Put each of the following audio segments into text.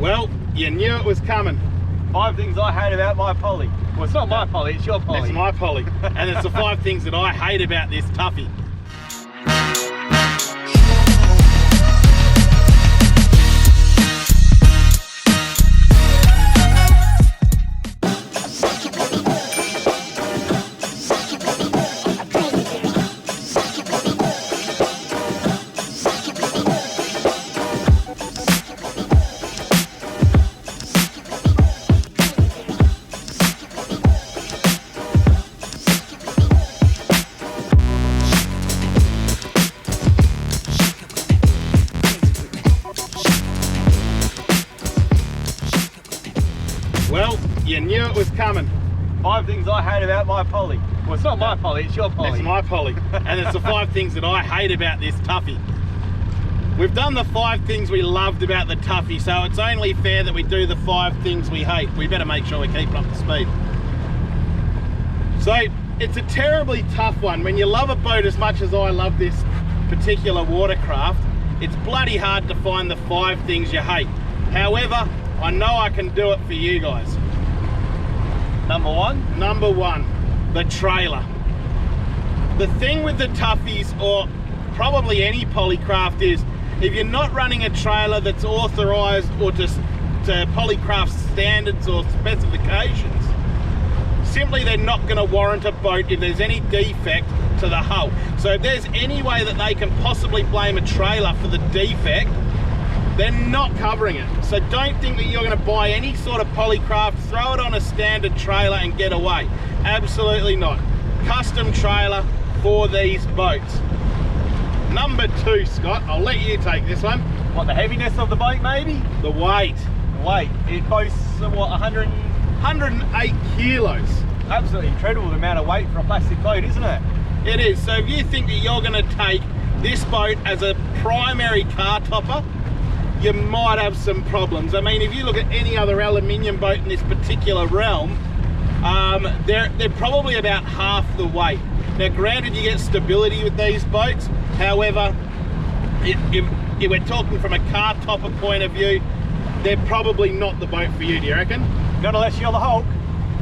Well, you knew it was coming. 5 things I hate about my Poly. Well, it's not my Poly, it's your Poly. It's my Poly. And it's the 5 things that I hate about this Tuffy. Well, you knew it was coming. 5 things I hate about my Poly. Well, it's not my Poly, it's your Poly. It's my Poly. And it's the 5 things that I hate about this Tuffy. We've done the 5 things we loved about the Tuffy, so it's only fair that we do the 5 things we hate. We better make sure we keep it up to speed. So, it's a terribly tough one. When you love a boat as much as I love this particular watercraft, it's bloody hard to find the 5 things you hate. However, I know I can do it for you guys. Number 1? Number 1, the trailer. The thing with the Tuffies, or probably any Polycraft, is if you're not running a trailer that's authorised or to Polycraft standards or specifications, simply they're not going to warrant a boat if there's any defect to the hull. So if there's any way that they can possibly blame a trailer for the defect, they're not covering it. So don't think that you're going to buy any sort of Polycraft, throw it on a standard trailer and get away. Absolutely not. Custom trailer for these boats. Number 2, Scott, I'll let you take this one. What, the heaviness of the boat maybe? The weight. Weight. It boasts, what, 108 kilos. Absolutely incredible amount of weight for a plastic boat, isn't it? It is. So if you think that you're going to take this boat as a primary car topper, you might have some problems. I mean, if you look at any other aluminium boat in this particular realm, they're probably about half the weight. Now, granted, you get stability with these boats. However, if we're talking from a car topper point of view, they're probably not the boat for you, do you reckon? Not unless you're the Hulk.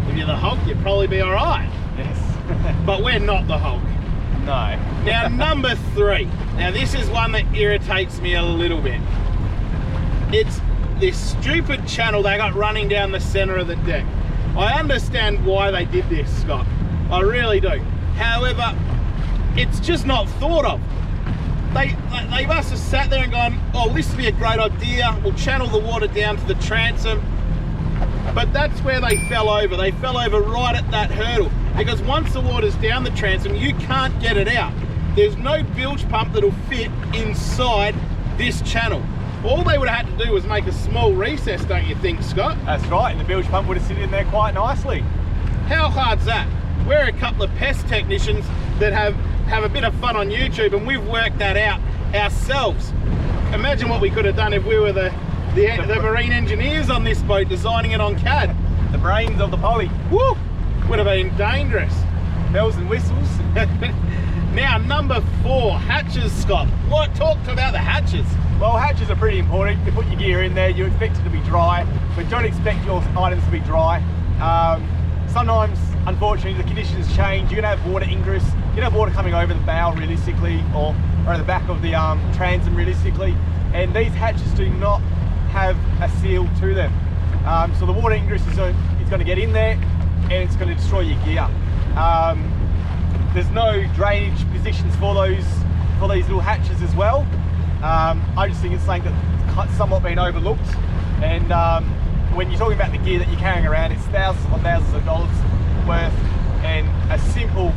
If you're the Hulk, you'd probably be all right. Yes. But we're not the Hulk. No. Now, number 3. Now, this is one that irritates me a little bit. It's this stupid channel they got running down the center of the deck. I understand why they did this, Scott. I really do. However, it's just not thought of. They must have sat there and gone, oh, this would be a great idea. We'll channel the water down to the transom. But that's where they fell over. They fell over right at that hurdle. Because once the water's down the transom, you can't get it out. There's no bilge pump that'll fit inside this channel. All they would have had to do was make a small recess, don't you think, Scott? That's right, and the bilge pump would have sit in there quite nicely. How hard's that? We're a couple of pest technicians that have a bit of fun on YouTube, and we've worked that out ourselves. Imagine what we could have done if we were the marine engineers on this boat designing it on CAD. The brains of the Poly. Woo! Would have been dangerous. Bells and whistles. Now, number 4, hatches, Scott. Talk to about the hatches. Well, hatches are pretty important. You put your gear in there, you expect it to be dry, but don't expect your items to be dry. Sometimes, unfortunately, the conditions change. You're going to have water ingress. You're going to have water coming over the bow realistically, or the back of the transom realistically. And these hatches do not have a seal to them. So the water ingress is going to get in there and it's going to destroy your gear. There's no drainage positions for these little hatches as well. I just think it's something that's somewhat been overlooked, and when you're talking about the gear that you're carrying around, it's thousands upon thousands of dollars worth, and a simple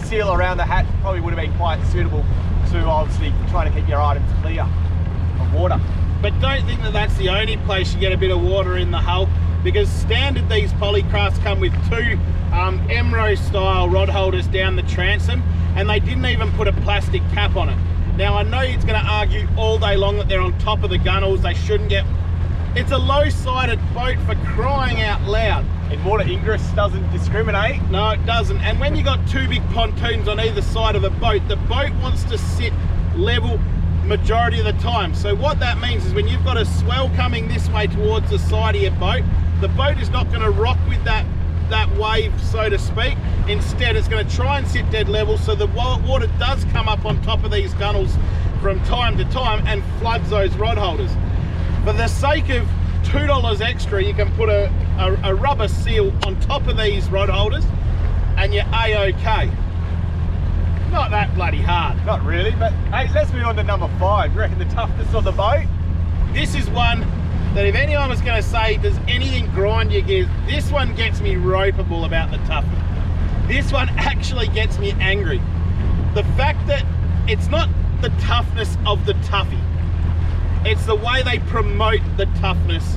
seal around the hatch probably would have been quite suitable to obviously trying to keep your items clear of water. But don't think that that's the only place you get a bit of water in the hull, because standard these Polycrafts come with 2 MRO style rod holders down the transom, and they didn't even put a plastic cap on it. Now, I know it's going to argue all day long that they're on top of the gunnels, they shouldn't get... It's a low-sided boat, for crying out loud. And water ingress doesn't discriminate. No, it doesn't. And when you got 2 big pontoons on either side of the boat wants to sit level, majority of the time. So what that means is when you've got a swell coming this way towards the side of your boat, the boat is not going to rock with that wave, so to speak. Instead, it's going to try and sit dead level, so the water does come up on top of these gunnels from time to time and floods those rod holders. For the sake of $2 extra, you can put a rubber seal on top of these rod holders and you're A-OK. Not that bloody hard. Not really, but hey, let's move on to number 5. You reckon the toughness of the boat? This is one that if anyone was going to say, does anything grind your gears, this one gets me ropeable about the toughness. This one actually gets me angry. The fact that it's not the toughness of the Tuffy, it's the way they promote the toughness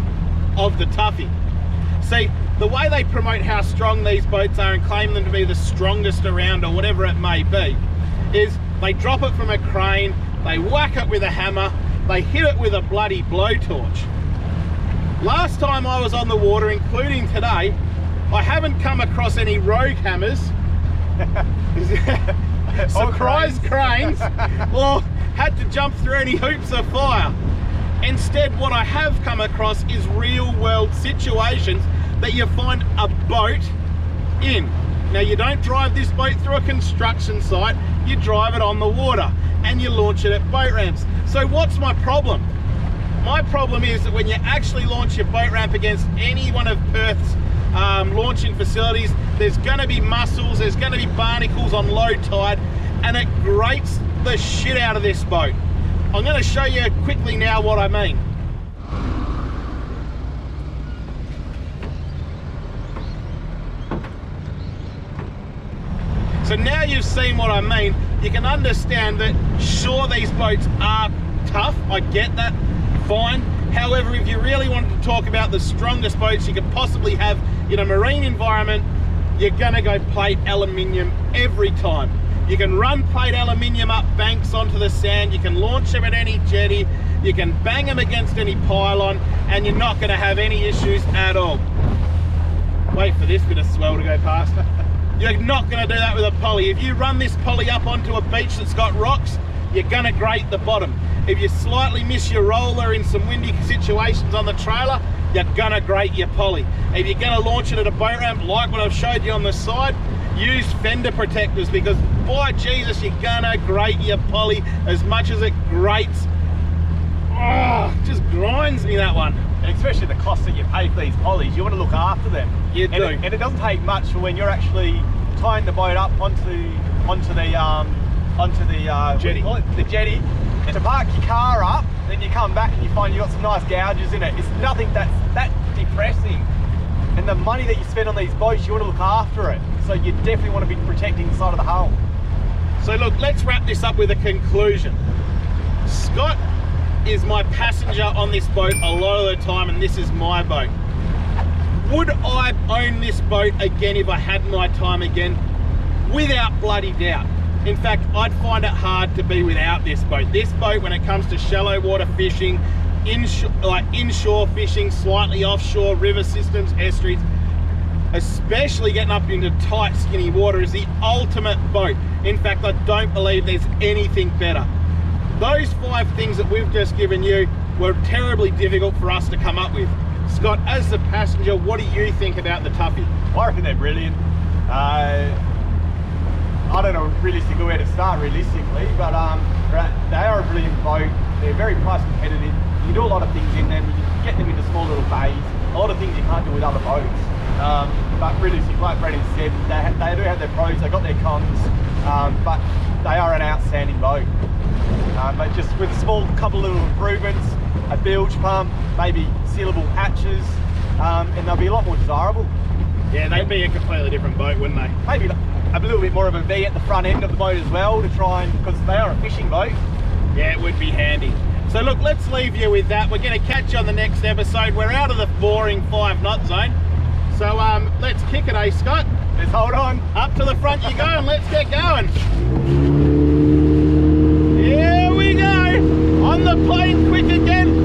of the Tuffy. See, the way they promote how strong these boats are and claim them to be the strongest around or whatever it may be, is they drop it from a crane, they whack it with a hammer, they hit it with a bloody blowtorch. Last time I was on the water, including today, I haven't come across any rogue hammers, surprise cranes, or had to jump through any hoops of fire. Instead, what I have come across is real world situations that you find a boat in. Now, you don't drive this boat through a construction site, you drive it on the water and you launch it at boat ramps. So what's my problem? My problem is that when you actually launch your boat ramp against any one of Perth's launching facilities, there's going to be mussels, there's going to be barnacles on low tide, and it grates the shit out of this boat. I'm going to show you quickly now what I mean. So now you've seen what I mean, you can understand that sure, these boats are tough, I get that, fine. However, if you really wanted to talk about the strongest boats you could possibly have in a marine environment, you're gonna go plate aluminium every time. You can run plate aluminium up banks onto the sand, you can launch them at any jetty, you can bang them against any pylon, and you're not gonna have any issues at all. Wait for this bit of swell to go past. You're not gonna do that with a poly. If you run this poly up onto a beach that's got rocks, you're gonna grate the bottom. If you slightly miss your roller in some windy situations on the trailer, you're gonna grate your poly. If you're gonna launch it at a boat ramp like what I've showed you on the side, use fender protectors, because by Jesus, you're gonna grate your poly as much as it grates. Oh, it just grinds me, that one. And especially the cost that you pay for these polys, you want to look after them. You do. And it doesn't take much for when you're actually tying the boat up onto the jetty. The jetty. And to park your car up, then you come back and you find you've got some nice gouges in it. It's nothing that's that depressing. And the money that you spend on these boats, you want to look after it. So you definitely want to be protecting the side of the hull. So look, let's wrap this up with a conclusion. Scott is my passenger on this boat a lot of the time, and this is my boat. Would I own this boat again if I had my time again? Without bloody doubt. In fact, I'd find it hard to be without this boat. This boat, when it comes to shallow water fishing, inshore fishing, slightly offshore, river systems, estuaries, especially getting up into tight, skinny water, is the ultimate boat. In fact, I don't believe there's anything better. Those 5 things that we've just given you were terribly difficult for us to come up with. Scott, as the passenger, what do you think about the Tuffy? I reckon they're brilliant. I don't know realistically where to start realistically, but they are a brilliant boat. They're very price competitive. You can do a lot of things in them. You can get them into small little bays. A lot of things you can't do with other boats. But realistically, like Brendan said, they do have their pros, they've got their cons, but they are an outstanding boat. But just with a small couple little improvements, a bilge pump, maybe sealable hatches, and they'll be a lot more desirable. Yeah, they'd be a completely different boat, wouldn't they? Maybe a little bit more of a V at the front end of the boat as well, to try and, because they are a fishing boat. Yeah, it would be handy. So look, let's leave you with that. We're going to catch you on the next episode. We're out of the boring 5 knot zone. So let's kick it, eh, Scott? Let's hold on. Up to the front you go, and let's get going. Here we go. On the plane quick again.